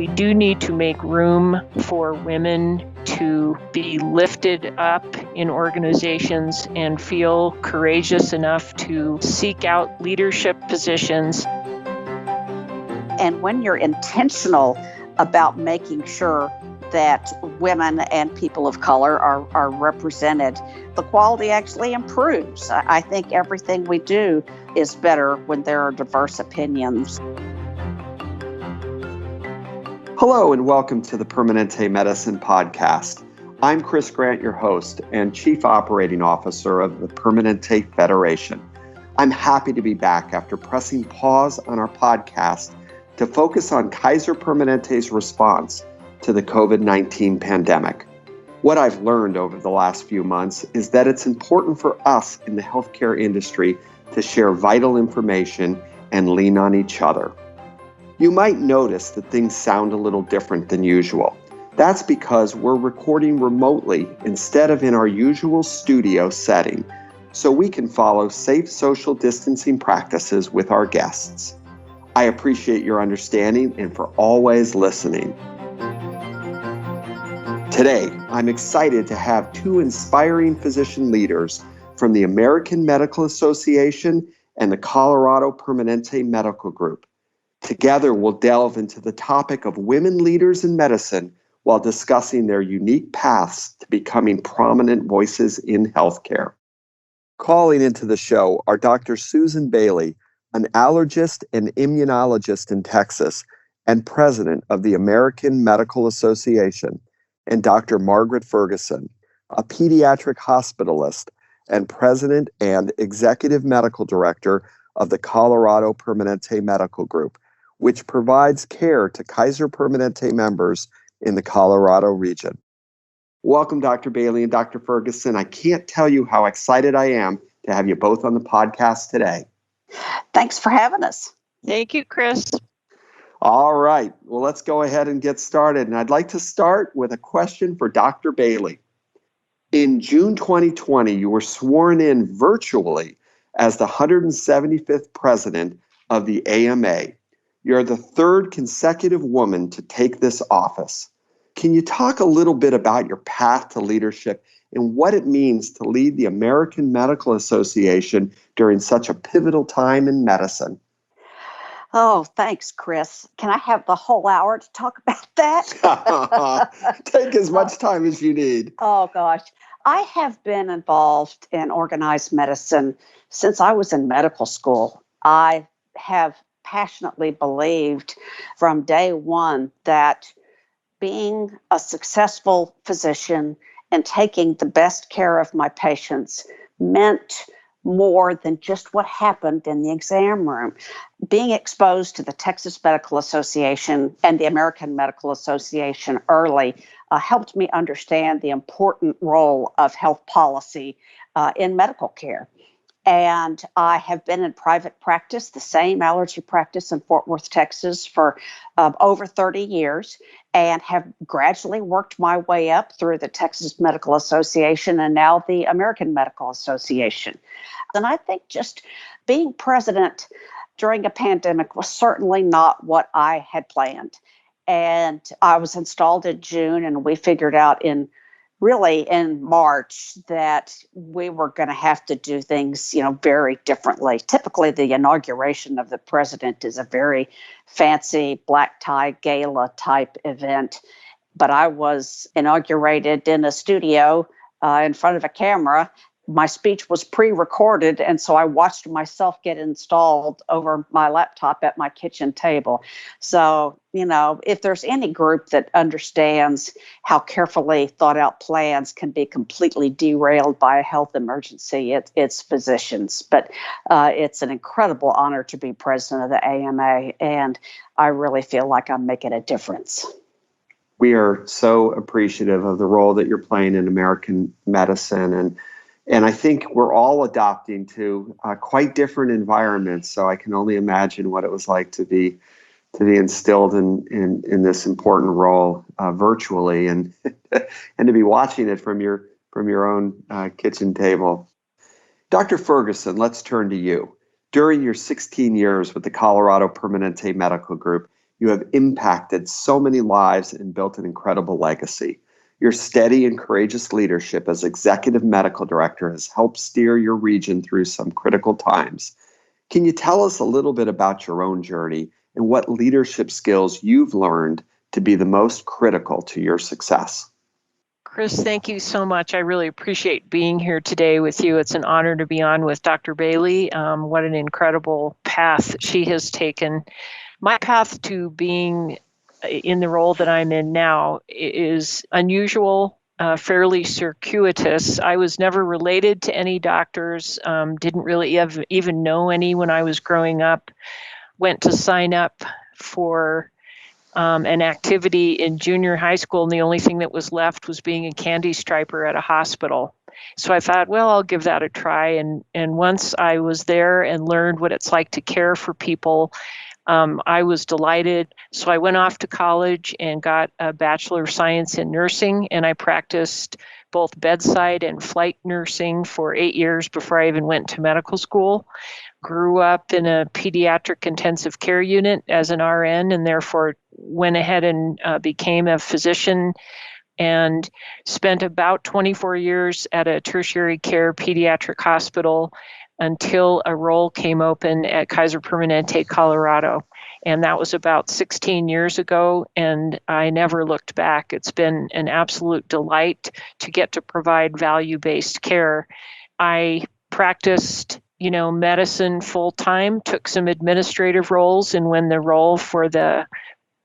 We do need to make room for women to be lifted up in organizations and feel courageous enough to seek out leadership positions. And when you're intentional about making sure that women and people of color are represented, the quality actually improves. I think everything we do is better when there are diverse opinions. Hello and welcome to the Permanente Medicine Podcast. I'm Chris Grant, your host and Chief Operating Officer of the Permanente Federation. I'm happy to be back after pressing pause on our podcast to focus on Kaiser Permanente's response to the COVID-19 pandemic. What I've learned over the last few months is that it's important for us in the healthcare industry to share vital information and lean on each other. You might notice that things sound a little different than usual. That's because we're recording remotely instead of in our usual studio setting, so we can follow safe social distancing practices with our guests. I appreciate your understanding and for always listening. Today, I'm excited to have two inspiring physician leaders from the American Medical Association and the Colorado Permanente Medical Group. Together, we'll delve into the topic of women leaders in medicine while discussing their unique paths to becoming prominent voices in healthcare. Calling into the show are Dr. Susan Bailey, an allergist and immunologist in Texas and president of the American Medical Association, and Dr. Margaret Ferguson, a pediatric hospitalist and president and executive medical director of the Colorado Permanente Medical Group, which provides care to Kaiser Permanente members in the Colorado region. Welcome, Dr. Bailey and Dr. Ferguson. I can't tell you how excited I am to have you both on the podcast today. Thanks for having us. Thank you, Chris. All right, well, let's go ahead and get started. And I'd like to start with a question for Dr. Bailey. In June 2020, you were sworn in virtually as the 175th president of the AMA. You're the third consecutive woman to take this office. Can you talk a little bit about your path to leadership and what it means to lead the American Medical Association during such a pivotal time in medicine? Oh, thanks, Chris. Can I have the whole hour to talk about that? Take as much time as you need. Oh, gosh. I have been involved in organized medicine since I was in medical school. I have passionately believed from day one that being a successful physician and taking the best care of my patients meant more than just what happened in the exam room. Being exposed to the Texas Medical Association and the American Medical Association early helped me understand the important role of health policy in medical care. And I have been in private practice, the same allergy practice in Fort Worth, Texas, for over 30 years, and have gradually worked my way up through the Texas Medical Association and now the American Medical Association. And I think just being president during a pandemic was certainly not what I had planned. And I was installed in June, and we figured out in March that we were going to have to do things, very differently. Typically, the inauguration of the president is a very fancy black tie gala type event. But I was inaugurated in a studio in front of a camera. My speech was pre-recorded, and so I watched myself get installed over my laptop at my kitchen table. So, if there's any group that understands how carefully thought out plans can be completely derailed by a health emergency, it's physicians. But it's an incredible honor to be president of the AMA, and I really feel like I'm making a difference. We are so appreciative of the role that you're playing in American medicine, and I think we're all adopting to quite different environments. So I can only imagine what it was like to be instilled in this important role virtually, and and to be watching it from your own kitchen table. Dr. Ferguson, let's turn to you. During your 16 years with the Colorado Permanente Medical Group, You have impacted so many lives and built an incredible legacy. Your steady and courageous leadership as executive medical director has helped steer your region through some critical times. Can you tell us a little bit about your own journey and what leadership skills you've learned to be the most critical to your success? Chris, thank you so much. I really appreciate being here today with you. It's an honor to be on with Dr. Bailey. What an incredible path she has taken. My path to being in the role that I'm in now is unusual, fairly circuitous. I was never related to any doctors, didn't really even know any when I was growing up. Went to sign up for an activity in junior high school, and the only thing that was left was being a candy striper at a hospital. So I thought, well, I'll give that a try. And once I was there and learned what it's like to care for people, I was delighted. So I went off to college and got a Bachelor of Science in nursing, and I practiced both bedside and flight nursing for 8 years before I even went to medical school. Grew up in a pediatric intensive care unit as an RN, and therefore went ahead and became a physician, and spent about 24 years at a tertiary care pediatric hospital until a role came open at Kaiser Permanente, Colorado. And that was about 16 years ago, and I never looked back. It's been an absolute delight to get to provide value-based care. I practiced medicine full time, took some administrative roles, and when the role for the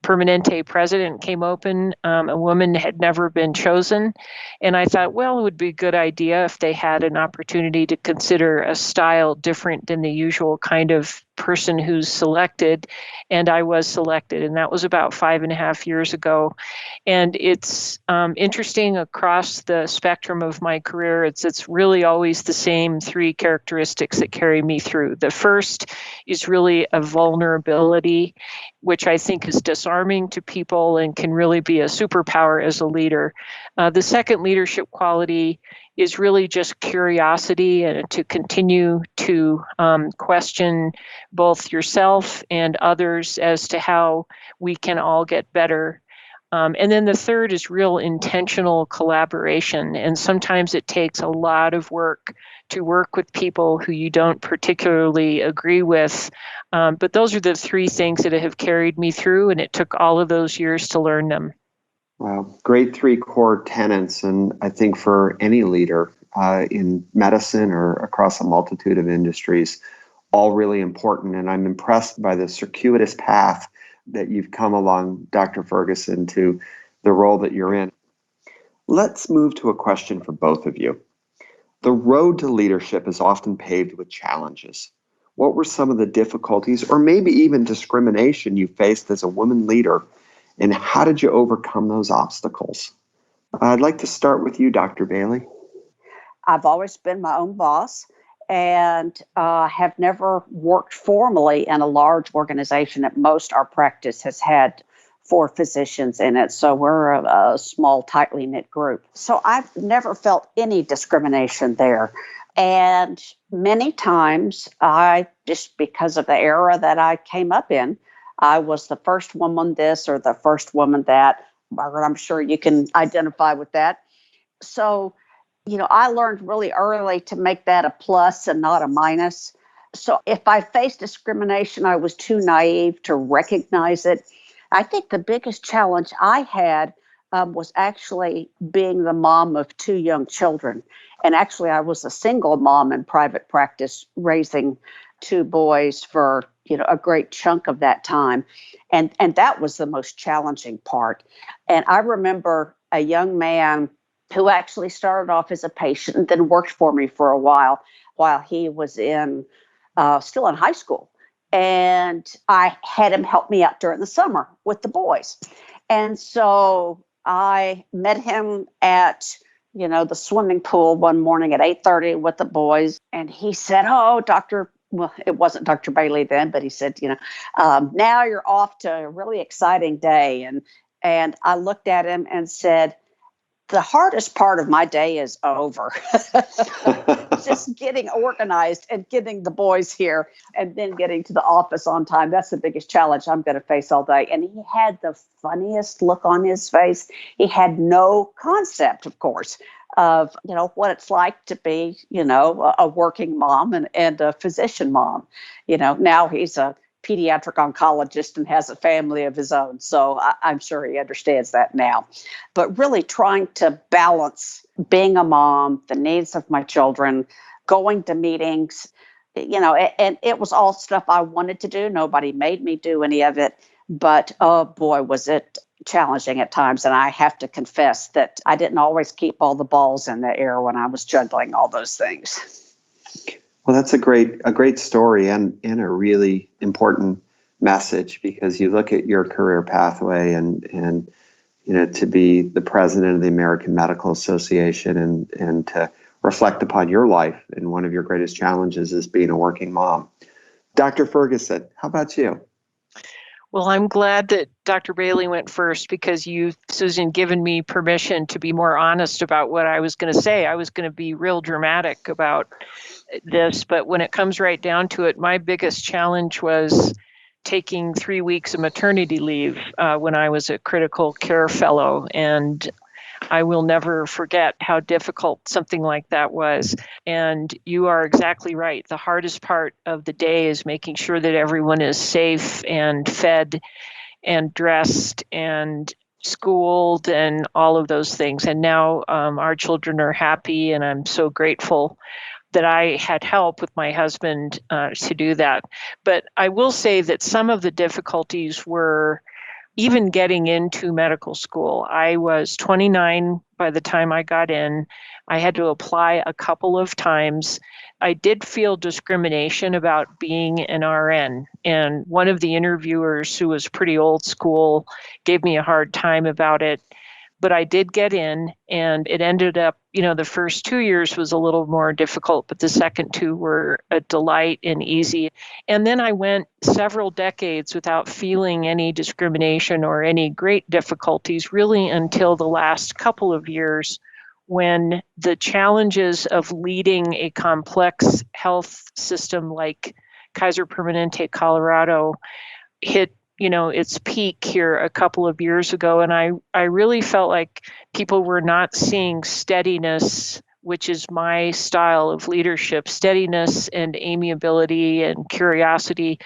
Permanente president came open, a woman had never been chosen. And I thought, well, it would be a good idea if they had an opportunity to consider a style different than the usual kind of person who's selected. And I was selected, and that was about 5.5 years ago. And it's interesting across the spectrum of my career. It's really always the same three characteristics that carry me through. The first is really a vulnerability, which I think is disarming to people and can really be a superpower as a leader. The second leadership quality is really just curiosity and to continue to question both yourself and others as to how we can all get better. And then the third is real intentional collaboration. And sometimes it takes a lot of work to work with people who you don't particularly agree with. But those are the three things that have carried me through, and it took all of those years to learn them. Wow, great three core tenets. And I think for any leader in medicine or across a multitude of industries, all really important. And I'm impressed by the circuitous path that you've come along, Dr. Ferguson, to the role that you're in. Let's move to a question for both of you. The road to leadership is often paved with challenges. What were some of the difficulties or maybe even discrimination you faced as a woman leader, and how did you overcome those obstacles? I'd like to start with you, Dr. Bailey. I've always been my own boss and have never worked formally in a large organization. At most, our practice has had 4 physicians in it. So we're a small, tightly knit group. So I've never felt any discrimination there. And many times because of the era that I came up in, I was the first woman this or the first woman that. Margaret, I'm sure you can identify with that. So, I learned really early to make that a plus and not a minus. So if I faced discrimination, I was too naive to recognize it. I think the biggest challenge I had was actually being the mom of 2 young children. And actually, I was a single mom in private practice, raising 2 boys for a great chunk of that time. And that was the most challenging part. And I remember a young man who actually started off as a patient and then worked for me for a while he was still in high school. And I had him help me out during the summer with the boys. And so I met him at the swimming pool one morning at 8:30 with the boys. And he said, well, it wasn't Dr. Bailey then, but he said, now you're off to a really exciting day. And I looked at him and said, The hardest part of my day is over. Just getting organized and getting the boys here and then getting to the office on time. That's the biggest challenge I'm going to face all day. And he had the funniest look on his face. He had no concept, of course, of, what it's like to be, a working mom and a physician mom. Now he's a pediatric oncologist and has a family of his own. So I'm sure he understands that now. But really trying to balance being a mom, the needs of my children, going to meetings, and it was all stuff I wanted to do. Nobody made me do any of it. But oh boy, was it challenging at times. And I have to confess that I didn't always keep all the balls in the air when I was juggling all those things. Well, that's a great story and a really important message, because you look at your career pathway and to be the president of the American Medical Association and to reflect upon your life, and one of your greatest challenges is being a working mom. Dr. Ferguson, how about you? Well, I'm glad that Dr. Bailey went first, because you've, Susan, given me permission to be more honest about what I was going to say. I was going to be real dramatic about this, but when it comes right down to it, my biggest challenge was taking 3 weeks of maternity leave when I was a critical care fellow. And I will never forget how difficult something like that was. And you are exactly right. The hardest part of the day is making sure that everyone is safe and fed and dressed and schooled and all of those things. And now our children are happy, and I'm so grateful that I had help with my husband to do that. But I will say that some of the difficulties were even getting into medical school. I was 29 by the time I got in. I had to apply a couple of times. I did feel discrimination about being an RN. And one of the interviewers, who was pretty old school, gave me a hard time about it. But I did get in, and it ended up, the first 2 years was a little more difficult, but the second 2 were a delight and easy. And then I went several decades without feeling any discrimination or any great difficulties, really until the last couple of years, when the challenges of leading a complex health system like Kaiser Permanente, Colorado, hit its peak here a couple of years ago. And I really felt like people were not seeing steadiness, which is my style of leadership, steadiness and amiability and curiosity.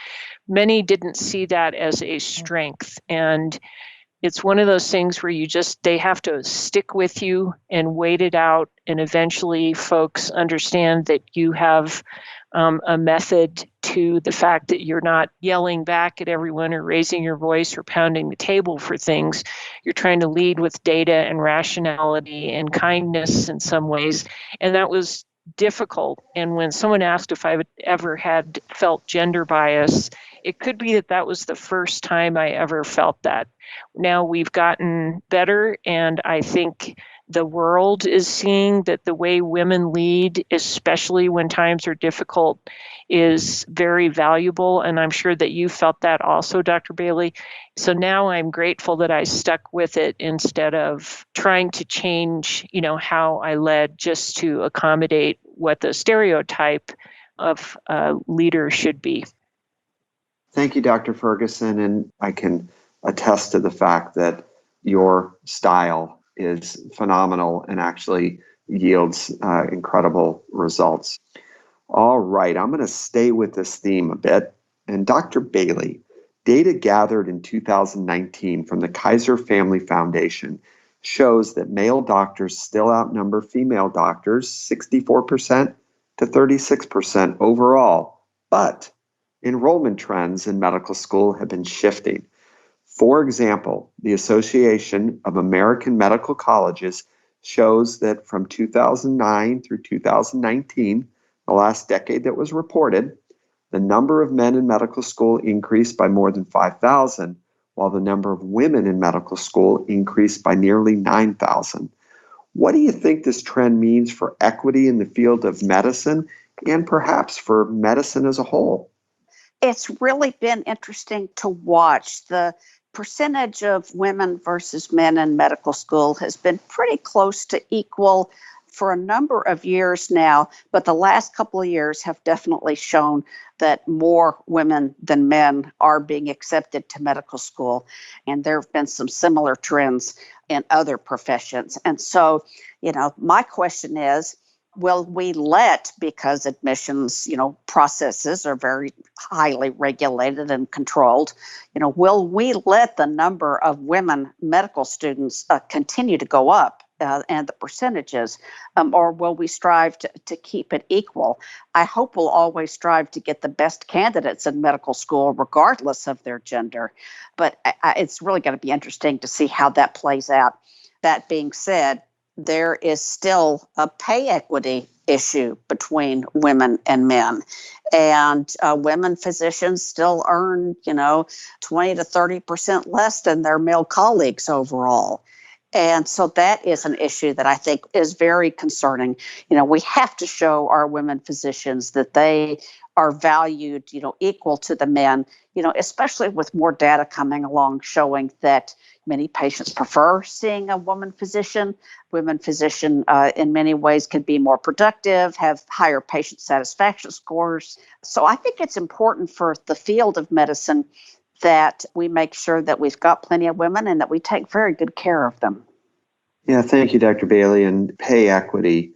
Many didn't see that as a strength. And it's one of those things where they have to stick with you and wait it out. And eventually folks understand that you have a method to the fact that you're not yelling back at everyone or raising your voice or pounding the table for things. You're trying to lead with data and rationality and kindness in some ways. And that was difficult. And when someone asked if I ever had felt gender bias, it could be that was the first time I ever felt that. Now we've gotten better, and I think the world is seeing that the way women lead, especially when times are difficult, is very valuable. And I'm sure that you felt that also, Dr. Bailey. So now I'm grateful that I stuck with it instead of trying to change, how I led just to accommodate what the stereotype of a leader should be. Thank you, Dr. Ferguson. And I can attest to the fact that your style is phenomenal and actually yields incredible results. All right, I'm going to stay with this theme a bit. And Dr. Bailey, data gathered in 2019 from the Kaiser Family Foundation shows that male doctors still outnumber female doctors 64% to 36% overall. But enrollment trends in medical school have been shifting. For example, the Association of American Medical Colleges shows that from 2009 through 2019, the last decade that was reported, the number of men in medical school increased by more than 5,000, while the number of women in medical school increased by nearly 9,000. What do you think this trend means for equity in the field of medicine and perhaps for medicine as a whole? It's really been interesting to watch the percentage of women versus men in medical school has been pretty close to equal for a number of years now, but the last couple of years have definitely shown that more women than men are being accepted to medical school. And there have been some similar trends in other professions. And so, my question is, will we because admissions, processes are very highly regulated and controlled, will we let the number of women medical students continue to go up? And the percentages, or will we strive to keep it equal? I hope we'll always strive to get the best candidates in medical school, regardless of their gender. But it's really going to be interesting to see how that plays out. That being said, there is still a pay equity issue between women and men. And women physicians still earn, 20 to 30% less than their male colleagues overall. And so that is an issue that I think is very concerning. We have to show our women physicians that they are valued, equal to the men, especially with more data coming along showing that many patients prefer seeing a woman physician. Women physician in many ways can be more productive, have higher patient satisfaction scores. So I think it's important for the field of medicine that we make sure that we've got plenty of women and that we take very good care of them. Yeah, thank you, Dr. Bailey. And pay equity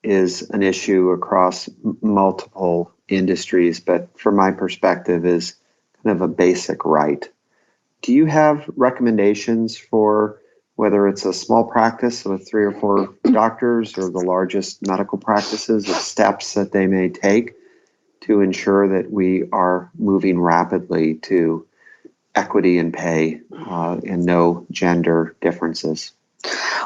is an issue across multiple industries, but from my perspective is kind of a basic right. Do you have recommendations for whether it's a small practice with 3 or 4 doctors or the largest medical practices of steps that they may take to ensure that we are moving rapidly to equity in pay and no gender differences?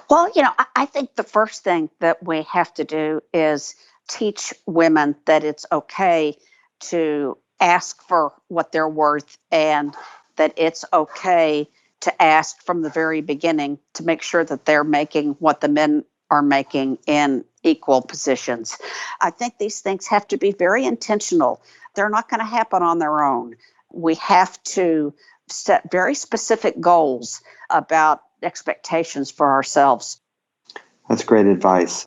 Well, I think the first thing that we have to do is teach women that it's okay to ask for what they're worth and that it's okay to ask from the very beginning to make sure that they're making what the men are making in equal positions. I think these things have to be very intentional. They're not going to happen on their own. We have to set very specific goals about expectations for ourselves. That's great advice.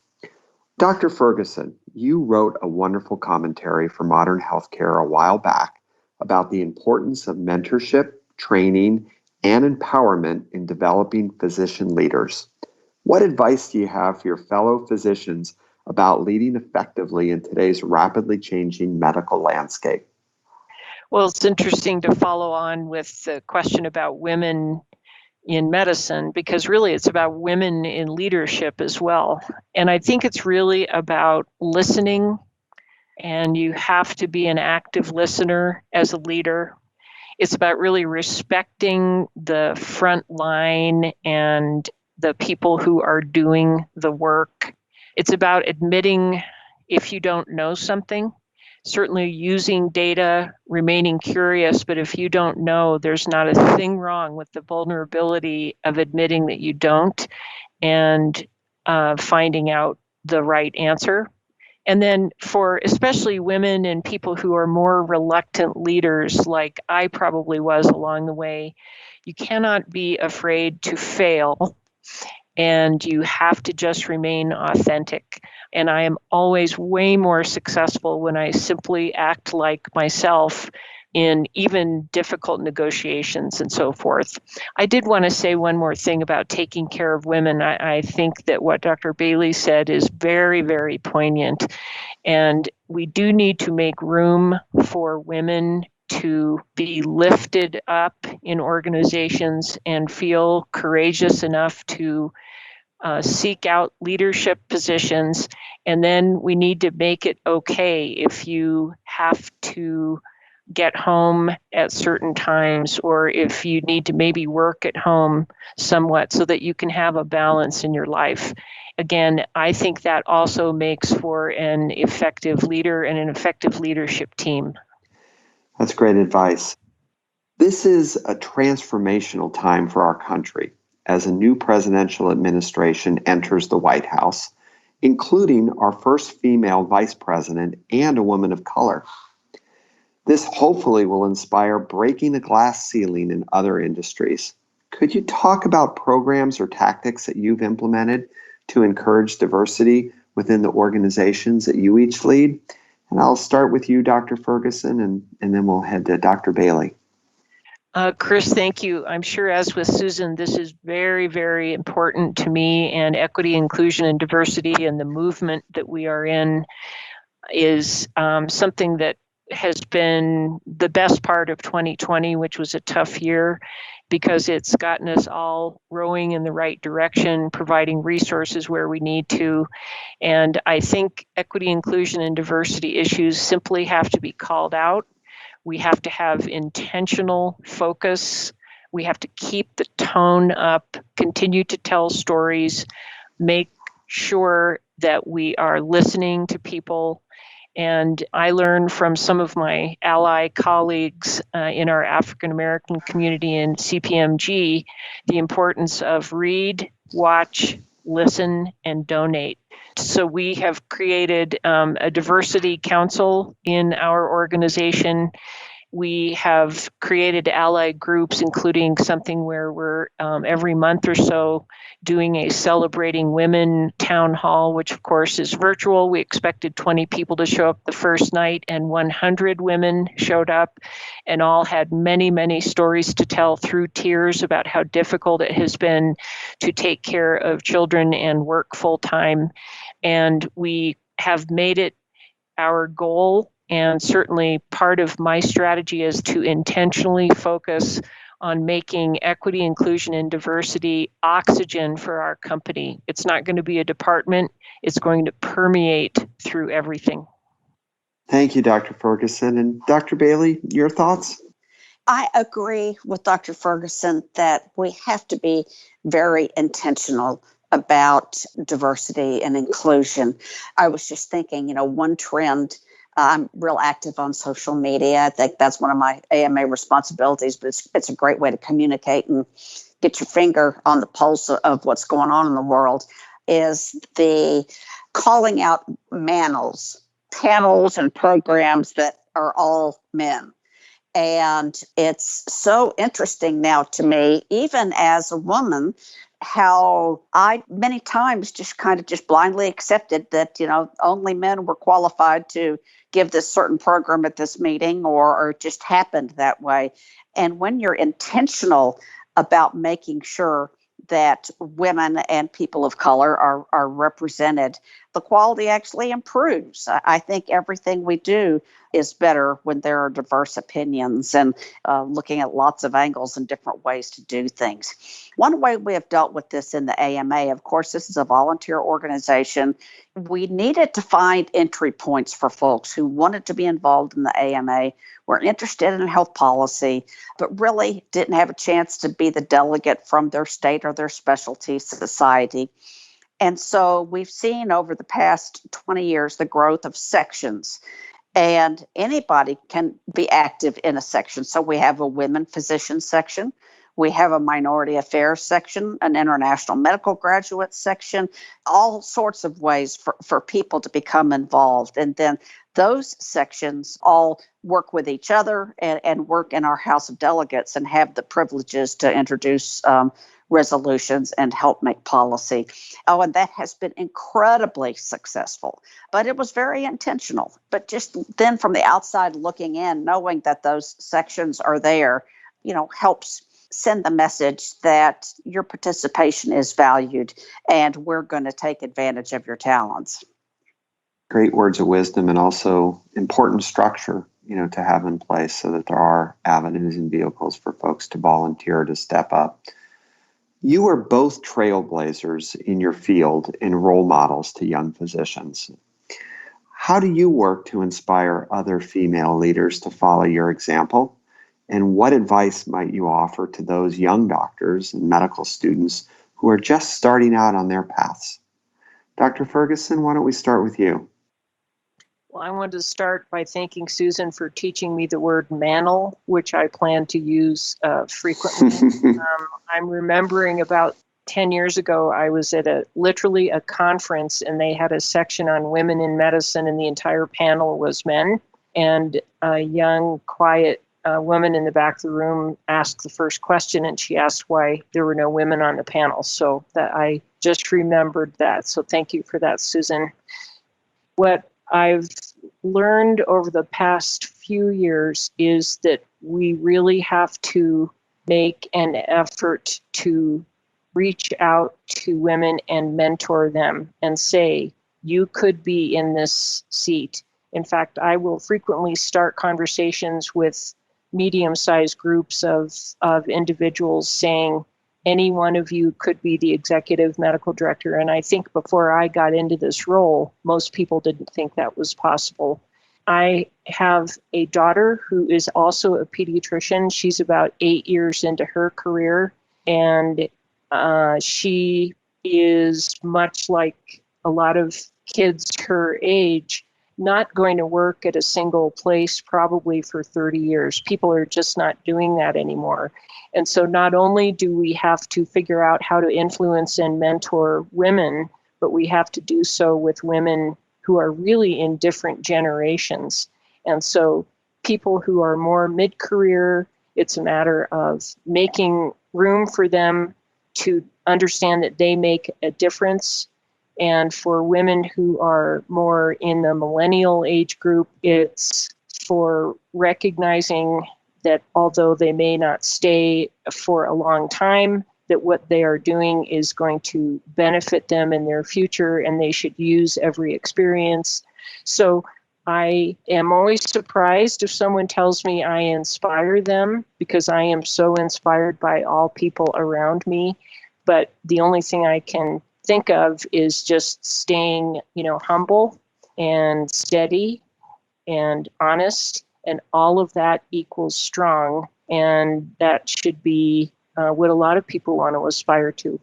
Dr. Ferguson, you wrote a wonderful commentary for Modern Healthcare a while back about the importance of mentorship, training, and empowerment in developing physician leaders. What advice do you have for your fellow physicians about leading effectively in today's rapidly changing medical landscape? Well, it's interesting to follow on with the question about women in medicine, because really it's about women in leadership as well. And I think it's really about listening, and you have to be an active listener as a leader. It's about really respecting the front line and the people who are doing the work. It's about admitting if you don't know something, certainly using data, remaining curious, but if you don't know, there's not a thing wrong with the vulnerability of admitting that you don't and finding out the right answer. And then for especially women and people who are more reluctant leaders, like I probably was along the way, you cannot be afraid to fail, and you have to just remain authentic. And I am always way more successful when I simply act like myself in even difficult negotiations and so forth. I did want to say one more thing about taking care of women. I think that what Dr. Bailey said is very, very poignant. And we do need to make room for women to be lifted up in organizations and feel courageous enough to seek out leadership positions. And then we need to make it okay if you have to get home at certain times, or if you need to maybe work at home somewhat, so that you can have a balance in your life. Again, I think that also makes for an effective leader and an effective leadership team. That's great advice. This is a transformational time for our country as a new presidential administration enters the White House, including our first female vice president and a woman of color. This hopefully will inspire breaking the glass ceiling in other industries. Could you talk about programs or tactics that you've implemented to encourage diversity within the organizations that you each lead? And I'll start with you, Dr. Ferguson, and then we'll head to Dr. Bailey. Chris, thank you. I'm sure, as with Susan, this is very, very important to me, and equity, inclusion, and diversity and the movement that we are in is something that has been the best part of 2020, which was a tough year, because it's gotten us all rowing in the right direction, providing resources where we need to. And I think equity, inclusion, and diversity issues simply have to be called out. We have to have intentional focus. We have to keep the tone up, continue to tell stories, make sure that we are listening to people. And I learned from some of my ally colleagues in our African American community in CPMG the importance of read, watch, listen, and donate. So we have created a diversity council in our organization. We have created allied groups, including something where we're every month or so doing a Celebrating Women town hall, which of course is virtual. We expected 20 people to show up the first night, and 100 women showed up and all had many, many stories to tell through tears about how difficult it has been to take care of children and work full time. And we have made it our goal, and certainly part of my strategy is to intentionally focus on making equity, inclusion, and diversity oxygen for our company. It's not going to be a department, it's going to permeate through everything. Thank you, Dr. Ferguson. And Dr. Bailey, your thoughts? I agree with Dr. Ferguson that we have to be very intentional about diversity and inclusion. I was just thinking, one trend, I'm real active on social media. I think that's one of my AMA responsibilities, but it's a great way to communicate and get your finger on the pulse of what's going on in the world, is the calling out panels and programs that are all men. And it's so interesting now to me, even as a woman, how I many times just blindly accepted that, only men were qualified to give this certain program at this meeting, or it just happened that way. And when you're intentional about making sure that women and people of color are represented, the quality actually improves. I think everything we do is better when there are diverse opinions and looking at lots of angles and different ways to do things. One way we have dealt with this in the AMA, of course, this is a volunteer organization. We needed to find entry points for folks who wanted to be involved in the AMA, were interested in health policy, but really didn't have a chance to be the delegate from their state or their specialty society. And so we've seen over the past 20 years the growth of sections, and anybody can be active in a section. So we have a women physician section, we have a minority affairs section, an international medical graduate section, all sorts of ways for people to become involved. And then those sections all work with each other and work in our House of Delegates and have the privileges to introduce resolutions and help make policy. Oh, and that has been incredibly successful. But it was very intentional. But just then from the outside looking in, knowing that those sections are there, helps send the message that your participation is valued and we're going to take advantage of your talents. Great words of wisdom, and also important structure, to have in place so that there are avenues and vehicles for folks to volunteer, to step up. You are both trailblazers in your field and role models to young physicians. How do you work to inspire other female leaders to follow your example? And what advice might you offer to those young doctors and medical students who are just starting out on their paths? Dr. Ferguson, why don't we start with you? Well, I wanted to start by thanking Susan for teaching me the word mantle, which I plan to use frequently. I'm remembering about 10 years ago, I was at literally a conference, and they had a section on women in medicine, and the entire panel was men. And a young, quiet woman in the back of the room asked the first question, and she asked why there were no women on the panel. So that I just remembered that. So thank you for that, Susan. What I've learned over the past few years is that we really have to make an effort to reach out to women and mentor them and say, you could be in this seat. In fact, I will frequently start conversations with medium-sized groups of individuals saying, any one of you could be the executive medical director. And I think before I got into this role, most people didn't think that was possible. I have a daughter who is also a pediatrician. She's about 8 years into her career, and she is much like a lot of kids her age, not going to work at a single place probably for 30 years. People are just not doing that anymore. And so not only do we have to figure out how to influence and mentor women, but we have to do so with women who are really in different generations. And so people who are more mid-career, it's a matter of making room for them to understand that they make a difference. And for women who are more in the millennial age group, it's for recognizing that although they may not stay for a long time, that what they are doing is going to benefit them in their future, and they should use every experience. So I am always surprised if someone tells me I inspire them, because I am so inspired by all people around me. But the only thing I can think of is just staying, humble and steady and honest, and all of that equals strong. And that should be what a lot of people want to aspire to.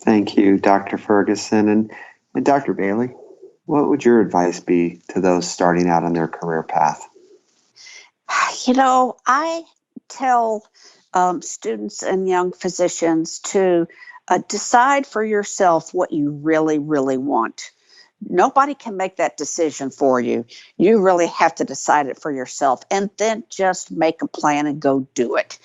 Thank you, Dr. Ferguson. And Dr. Bailey, what would your advice be to those starting out on their career path? I tell students and young physicians to decide for yourself what you really, really want. Nobody can make that decision for you. You really have to decide it for yourself, and then just make a plan and go do it.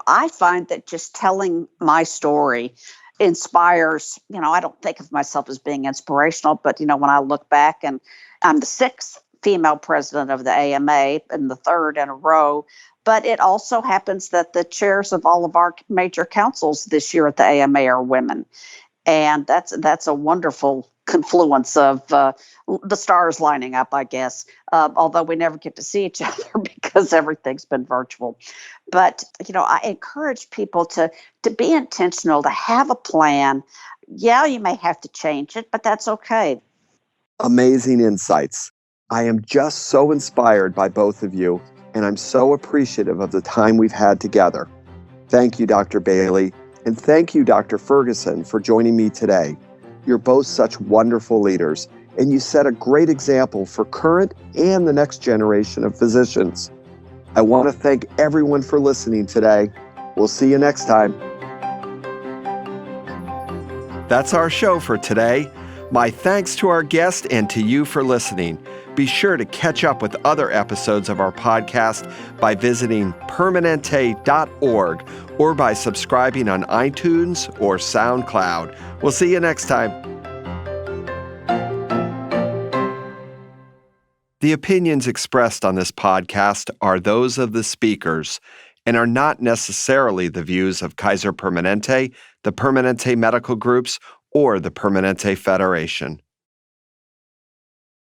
I find that just telling my story inspires, I don't think of myself as being inspirational, but, when I look back, and I'm the 6th female president of the AMA and the 3rd in a row, but it also happens that the chairs of all of our major councils this year at the AMA are women. And that's a wonderful confluence of the stars lining up, I guess, although we never get to see each other because everything's been virtual. But, I encourage people to be intentional, to have a plan. Yeah, you may have to change it, but that's okay. Amazing insights. I am just so inspired by both of you, and I'm so appreciative of the time we've had together. Thank you, Dr. Bailey. And thank you, Dr. Ferguson, for joining me today. You're both such wonderful leaders, and you set a great example for current and the next generation of physicians. I want to thank everyone for listening today. We'll see you next time. That's our show for today. My thanks to our guest and to you for listening. Be sure to catch up with other episodes of our podcast by visiting permanente.org or by subscribing on iTunes or SoundCloud. We'll see you next time. The opinions expressed on this podcast are those of the speakers and are not necessarily the views of Kaiser Permanente, the Permanente Medical Groups, or the Permanente Federation.